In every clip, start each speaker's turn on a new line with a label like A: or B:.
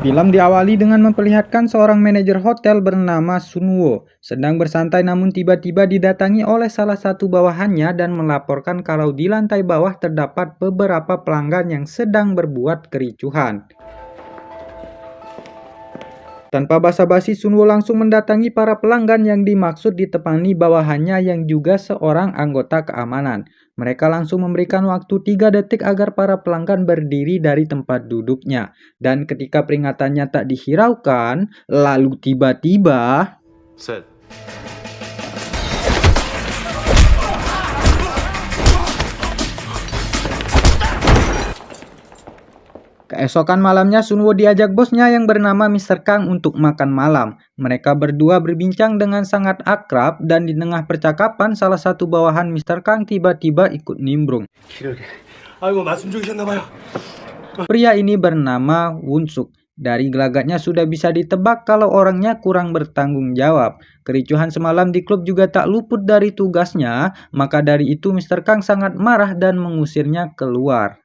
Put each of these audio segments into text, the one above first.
A: Film diawali dengan memperlihatkan seorang manajer hotel bernama Sunwo sedang bersantai namun tiba-tiba didatangi oleh salah satu bawahannya dan melaporkan kalau di lantai bawah terdapat beberapa pelanggan yang sedang berbuat kericuhan. Tanpa basa-basi, Sunwo langsung mendatangi para pelanggan yang dimaksud ditemani bawahannya yang juga seorang anggota keamanan. Mereka langsung memberikan waktu 3 detik agar para pelanggan berdiri dari tempat duduknya. Dan ketika peringatannya tak dihiraukan, lalu tiba-tiba
B: 셋.
A: keesokan malamnya Sunwo diajak bosnya yang bernama Mr. Kang untuk makan malam. Mereka berdua berbincang dengan sangat akrab dan di tengah percakapan salah satu bawahan Mr. Kang tiba-tiba ikut nimbrung.
B: 기러게. 아이고 말씀 중이셨나봐요.
A: Pria ini bernama Wunsuk. Dari gelagatnya sudah bisa ditebak kalau orangnya kurang bertanggung jawab. Kericuhan semalam di klub juga tak luput dari tugasnya, maka dari itu Mr. Kang sangat marah dan mengusirnya keluar.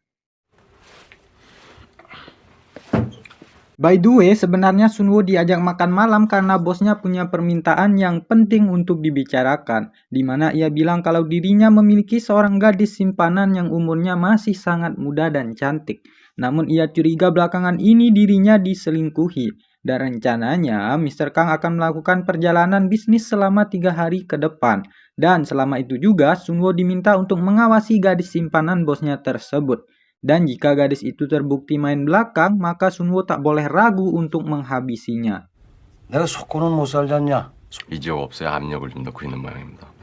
A: By the way, sebenarnya Sunwo diajak makan malam karena bosnya punya permintaan yang penting untuk dibicarakan, di mana ia bilang kalau dirinya memiliki seorang gadis simpanan yang umurnya masih sangat muda dan cantik. Namun ia curiga belakangan ini dirinya diselingkuhi. Dan rencananya, Mr. Kang akan melakukan perjalanan bisnis selama 3 hari ke depan. Dan selama itu juga, Sunwo diminta untuk mengawasi gadis simpanan bosnya tersebut. Dan jika gadis itu terbukti main belakang, maka Sunwo tak boleh ragu untuk menghabisinya.
C: 내가 속고는 못 살잖냐?
B: 이 지역 없애야 압력을 좀 넣고 있는 모양입니다.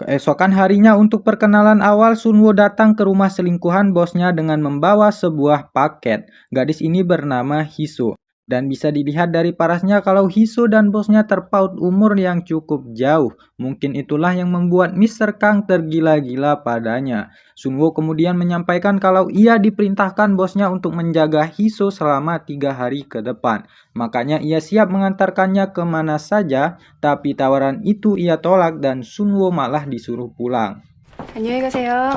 A: Keesokan harinya untuk perkenalan awal, Sunwo datang ke rumah selingkuhan bosnya dengan membawa sebuah paket. Gadis ini bernama Hiso. Dan bisa dilihat dari parasnya kalau Hiso dan bosnya terpaut umur yang cukup jauh. Mungkin itulah yang membuat Mr. Kang tergila-gila padanya. Sunwo kemudian menyampaikan kalau ia diperintahkan bosnya untuk menjaga Hiso selama 3 hari ke depan. Makanya ia siap mengantarkannya kemana saja, tapi tawaran itu ia tolak dan Sunwo malah disuruh pulang.
D: 안녕히 가세요.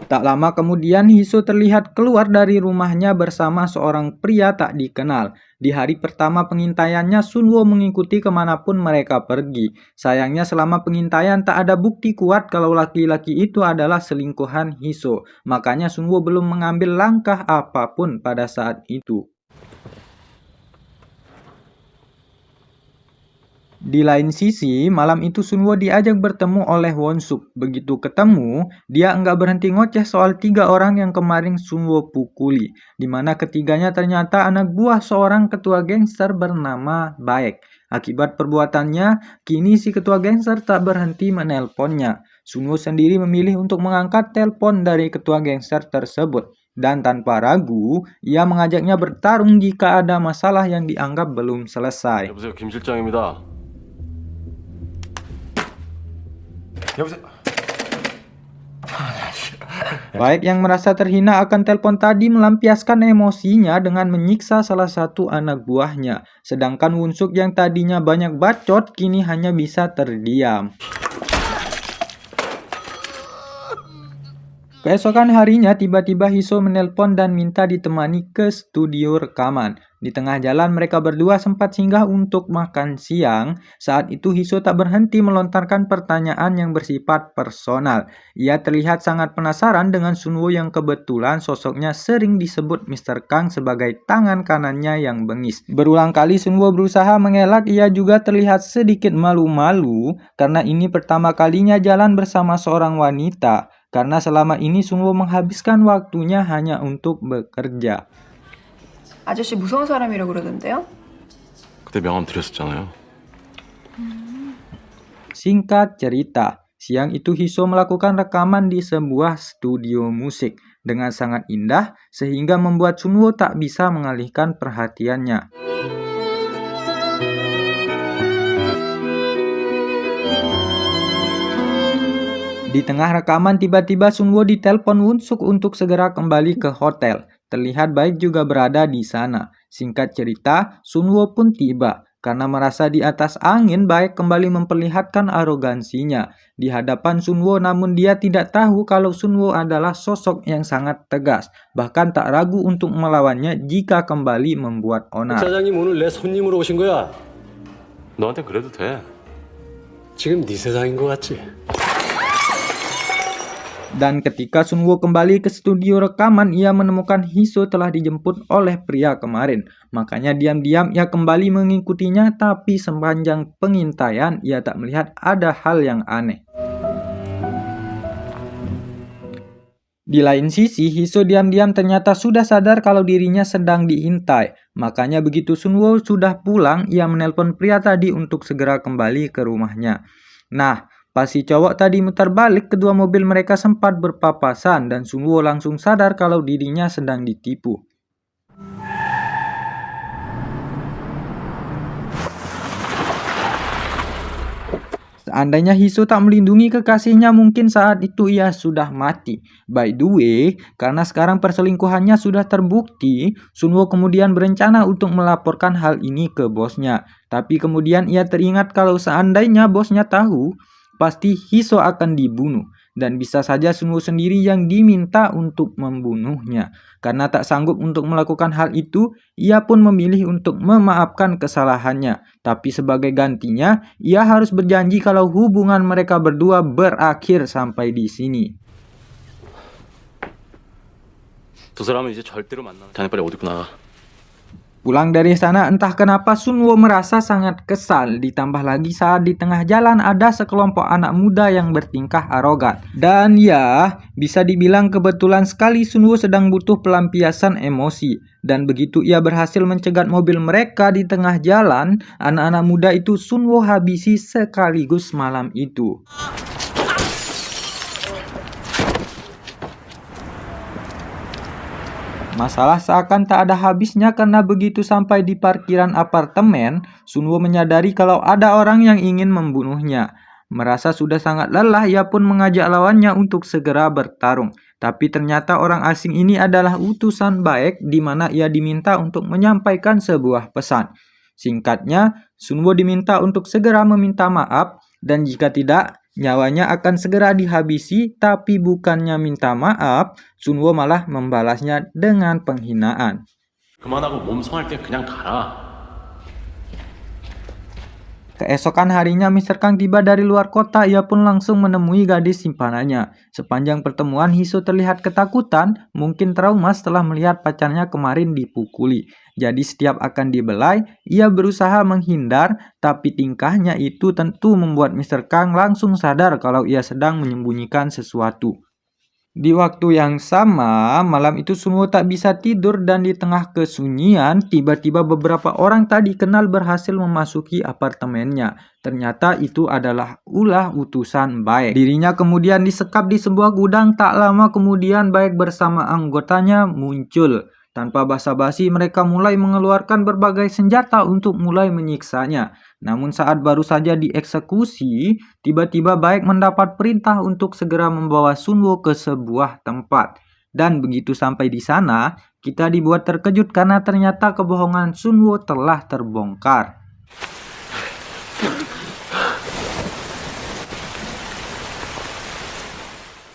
A: Tak lama kemudian Hiso terlihat keluar dari rumahnya bersama seorang pria tak dikenal. Di hari pertama pengintaiannya, Sunwo mengikuti kemanapun mereka pergi. Sayangnya selama pengintaian tak ada bukti kuat kalau laki-laki itu adalah selingkuhan Hiso. Makanya Sunwo belum mengambil langkah apapun pada saat itu. Di lain sisi, malam itu Sunwo diajak bertemu oleh Wonsuk. Begitu ketemu, dia enggak berhenti ngoceh soal 3 orang yang kemarin Sunwo pukuli. Dimana ketiganya ternyata anak buah seorang ketua gangster bernama Baek. Akibat perbuatannya, kini si ketua gangster tak berhenti menelponnya. Sunwo sendiri memilih untuk mengangkat telepon dari ketua gangster tersebut. Dan tanpa ragu, ia mengajaknya bertarung jika ada masalah yang dianggap belum selesai.
B: 여보세요, 김 실장입니다.
C: 여보세요.
A: Baik yang merasa terhina akan telepon tadi melampiaskan emosinya dengan menyiksa salah satu anak buahnya. Sedangkan Wunsuk yang tadinya banyak bacot kini hanya bisa terdiam. Keesokan harinya tiba-tiba Hiso menelpon dan minta ditemani ke studio rekaman. Di tengah jalan mereka berdua sempat singgah untuk makan siang. Saat itu Hiso tak berhenti melontarkan pertanyaan yang bersifat personal. Ia terlihat sangat penasaran dengan Sunwo yang kebetulan sosoknya sering disebut Mr. Kang sebagai tangan kanannya yang bengis. Berulang kali Sunwo berusaha mengelak, ia juga terlihat sedikit malu-malu karena ini pertama kalinya jalan bersama seorang wanita. Karena selama ini Sunwo menghabiskan waktunya hanya untuk bekerja.
D: 아저씨 무서운 사람이라고 그러던데요?
B: 그때 명함 드렸었잖아요.
A: Singkat cerita, siang itu Hiso melakukan rekaman di sebuah studio musik dengan sangat indah sehingga membuat Sunwo tak bisa mengalihkan perhatiannya. Di tengah rekaman tiba-tiba Sunwo ditelepon Wunsuk untuk segera kembali ke hotel. Terlihat Baek juga berada di sana. Singkat cerita, Sunwo pun tiba. karena merasa di atas angin, Baek kembali memperlihatkan arogansinya di hadapan Sunwo, namun dia tidak tahu kalau Sunwo adalah sosok yang sangat tegas, bahkan tak ragu untuk melawannya jika kembali membuat onar.
E: 사장님 오늘 내 손님으로 오신 거야.
B: 너한테 그래도 돼.
E: 지금 네 세상인 것 같지?
A: Dan ketika Sunwo kembali ke studio rekaman, ia menemukan Hiso telah dijemput oleh pria kemarin. Makanya diam-diam ia kembali mengikutinya, tapi sepanjang pengintaian ia tak melihat ada hal yang aneh. Di lain sisi, Hiso diam-diam ternyata sudah sadar kalau dirinya sedang diintai. Makanya begitu Sunwo sudah pulang, ia menelpon pria tadi untuk segera kembali ke rumahnya. Nah, pas si cowok tadi mutar balik, kedua mobil mereka sempat berpapasan dan Sunwo langsung sadar kalau dirinya sedang ditipu. Seandainya Hiso tak melindungi kekasihnya, mungkin saat itu ia sudah mati. By the way, karena sekarang perselingkuhannya sudah terbukti, Sunwo kemudian berencana untuk melaporkan hal ini ke bosnya. Tapi kemudian ia teringat kalau seandainya bosnya tahu, pasti Hiso akan dibunuh. Dan bisa saja Sunwo sendiri yang diminta untuk membunuhnya. Karena tak sanggup untuk melakukan hal itu, ia pun memilih untuk memaafkan kesalahannya. Tapi sebagai gantinya, ia harus berjanji kalau hubungan mereka berdua berakhir sampai di sini.
B: 두 사람은 이제 절대로 만나. 자네 빨리 옷 입고 나가.
A: Pulang dari sana, entah kenapa Sunwo merasa sangat kesal, ditambah lagi saat di tengah jalan ada sekelompok anak muda yang bertingkah arogan. Dan ya, bisa dibilang kebetulan sekali Sunwo sedang butuh pelampiasan emosi. Dan begitu ia berhasil mencegat mobil mereka di tengah jalan, anak-anak muda itu Sunwo habisi sekaligus malam itu. Masalah seakan tak ada habisnya karena begitu sampai di parkiran apartemen, Sunwo menyadari kalau ada orang yang ingin membunuhnya. Merasa sudah sangat lelah, ia pun mengajak lawannya untuk segera bertarung. Tapi ternyata orang asing ini adalah utusan Baek, di mana ia diminta untuk menyampaikan sebuah pesan. Singkatnya, Sunwo diminta untuk segera meminta maaf, dan jika tidak, nyawanya akan segera dihabisi. Tapi bukannya minta maaf, Sunwo malah membalasnya dengan penghinaan.
B: 그만하고 몸 성할 때 그냥 가라.
A: Keesokan harinya Mr. Kang tiba dari luar kota, ia pun langsung menemui gadis simpanannya. Sepanjang pertemuan Hiso terlihat ketakutan, mungkin trauma setelah melihat pacarnya kemarin dipukuli. Jadi setiap akan dibelai, ia berusaha menghindar, tapi tingkahnya itu tentu membuat Mr. Kang langsung sadar kalau ia sedang menyembunyikan sesuatu. Di waktu yang sama, malam itu Sunwo tak bisa tidur dan di tengah kesunyian, tiba-tiba beberapa orang tak dikenal berhasil memasuki apartemennya. Ternyata itu adalah ulah utusan Baek. Dirinya kemudian disekap di sebuah gudang, tak lama kemudian Baek bersama anggotanya muncul. Tanpa basa-basi mereka mulai mengeluarkan berbagai senjata untuk mulai menyiksanya. Namun saat baru saja dieksekusi, tiba-tiba Baek mendapat perintah untuk segera membawa Sunwo ke sebuah tempat. Dan begitu sampai di sana, kita dibuat terkejut karena ternyata kebohongan Sunwo telah terbongkar.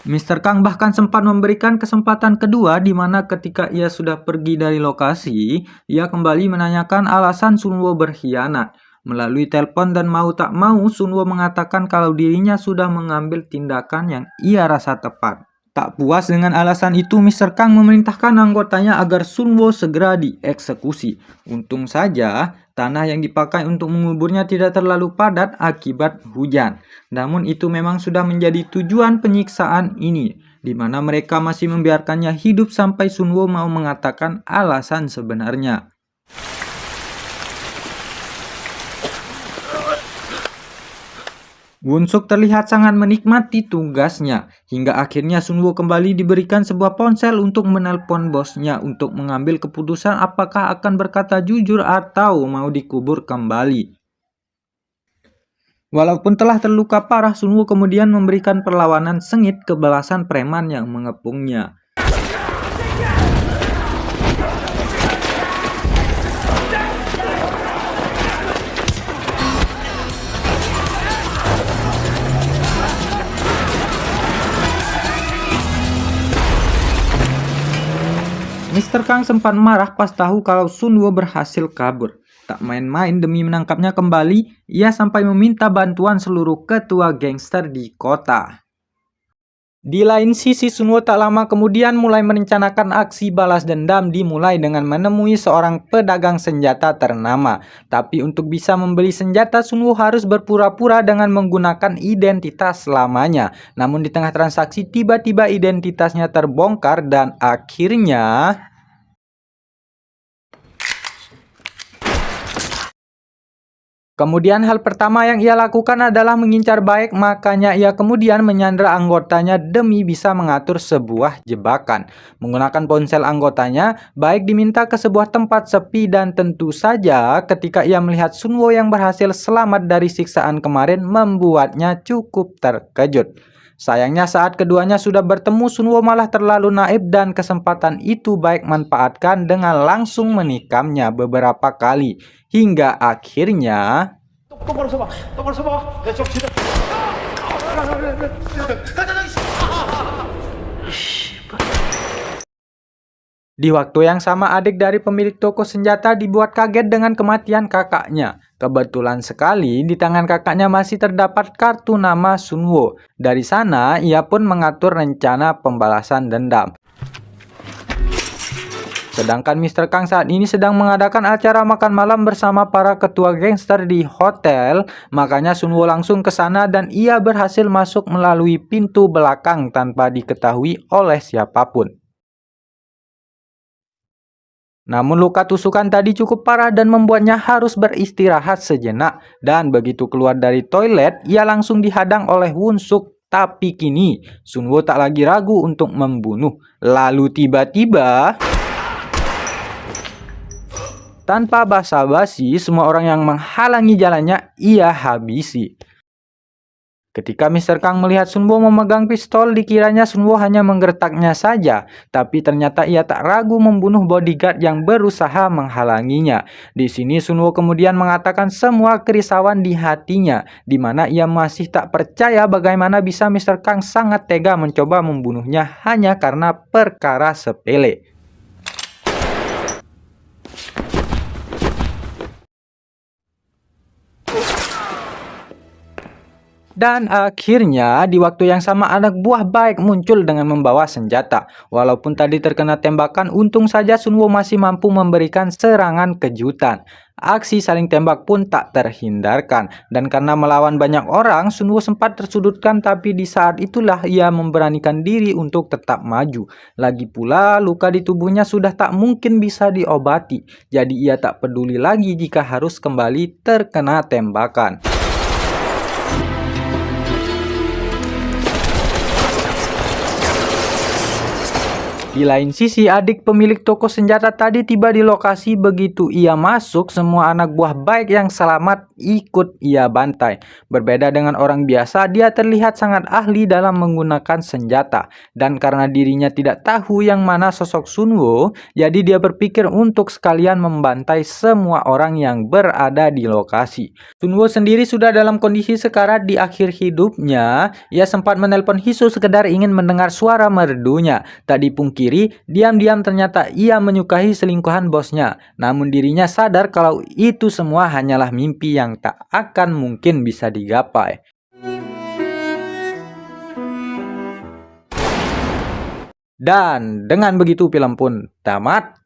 A: Mr. Kang bahkan sempat memberikan kesempatan kedua, di mana ketika ia sudah pergi dari lokasi, ia kembali menanyakan alasan Sunwo berkhianat. Melalui telepon dan mau tak mau, Sunwo mengatakan kalau dirinya sudah mengambil tindakan yang ia rasa tepat. Tak puas dengan alasan itu, Mr. Kang memerintahkan anggotanya agar Sunwo segera dieksekusi. Untung saja, tanah yang dipakai untuk menguburnya tidak terlalu padat akibat hujan. Namun itu memang sudah menjadi tujuan penyiksaan ini, di mana mereka masih membiarkannya hidup sampai Sunwo mau mengatakan alasan sebenarnya. Won-suk terlihat sangat menikmati tugasnya, hingga akhirnya Sunwo kembali diberikan sebuah ponsel untuk menelpon bosnya untuk mengambil keputusan apakah akan berkata jujur atau mau dikubur kembali. Walaupun telah terluka parah, Sunwo kemudian memberikan perlawanan sengit ke belasan preman yang mengepungnya. Mr. Kang sempat marah pas tahu kalau Sunwo berhasil kabur. Tak main-main demi menangkapnya kembali, ia sampai meminta bantuan seluruh ketua gangster di kota. Di lain sisi, Sunwo tak lama kemudian mulai merencanakan aksi balas dendam, dimulai dengan menemui seorang pedagang senjata ternama. Tapi untuk bisa membeli senjata, Sunwo harus berpura-pura dengan menggunakan identitas lamanya. Namun di tengah transaksi, tiba-tiba identitasnya terbongkar dan akhirnya kemudian hal pertama yang ia lakukan adalah mengincar Baek, makanya ia kemudian menyandra anggotanya demi bisa mengatur sebuah jebakan. Menggunakan ponsel anggotanya, Baek diminta ke sebuah tempat sepi dan tentu saja ketika ia melihat Sunwo yang berhasil selamat dari siksaan kemarin membuatnya cukup terkejut. Sayangnya saat keduanya sudah bertemu, Sunwo malah terlalu naif dan kesempatan itu Baek manfaatkan dengan langsung menikamnya beberapa kali. Hingga akhirnya di waktu yang sama, adik dari pemilik toko senjata dibuat kaget dengan kematian kakaknya. Kebetulan sekali di tangan kakaknya masih terdapat kartu nama Sunwo. Dari sana ia pun mengatur rencana pembalasan dendam. Sedangkan Mr. Kang saat ini sedang mengadakan acara makan malam bersama para ketua gangster di hotel. Makanya Sunwo langsung ke sana dan ia berhasil masuk melalui pintu belakang tanpa diketahui oleh siapapun. Namun luka tusukan tadi cukup parah dan membuatnya harus beristirahat sejenak. Dan begitu keluar dari toilet, ia langsung dihadang oleh Won-suk. Tapi kini Sunwo tak lagi ragu untuk membunuh. Lalu tiba-tiba, tanpa basa-basi, semua orang yang menghalangi jalannya ia habisi. Ketika Mr. Kang melihat Sunwo memegang pistol, dikiranya Sunwo hanya menggertaknya saja. Tapi ternyata ia tak ragu membunuh bodyguard yang berusaha menghalanginya. Di sini Sunwo kemudian mengatakan semua kerisauan di hatinya, di mana ia masih tak percaya bagaimana bisa Mr. Kang sangat tega mencoba membunuhnya hanya karena perkara sepele. Dan akhirnya di waktu yang sama anak buah Baek muncul dengan membawa senjata. Walaupun tadi terkena tembakan, untung saja Sunwo masih mampu memberikan serangan kejutan. Aksi saling tembak pun tak terhindarkan. Dan karena melawan banyak orang, Sunwo sempat tersudutkan, tapi di saat itulah ia memberanikan diri untuk tetap maju. Lagi pula luka di tubuhnya sudah tak mungkin bisa diobati. Jadi ia tak peduli lagi jika harus kembali terkena tembakan. Di lain sisi, adik pemilik toko senjata tadi tiba di lokasi. Begitu ia masuk, semua anak buah Baek yang selamat ikut ia bantai. Berbeda dengan orang biasa, dia terlihat sangat ahli dalam menggunakan senjata. Dan karena dirinya tidak tahu yang mana sosok Sunwo, jadi dia berpikir untuk sekalian membantai semua orang yang berada di lokasi. Sunwo sendiri sudah dalam kondisi sekarat di akhir hidupnya. Ia sempat menelpon Hiso sekedar ingin mendengar suara merdunya. Tak dipungkiri, diam-diam ternyata ia menyukai selingkuhan bosnya. Namun dirinya sadar kalau itu semua hanyalah mimpi yang tak akan mungkin bisa digapai. Dan dengan begitu film pun tamat.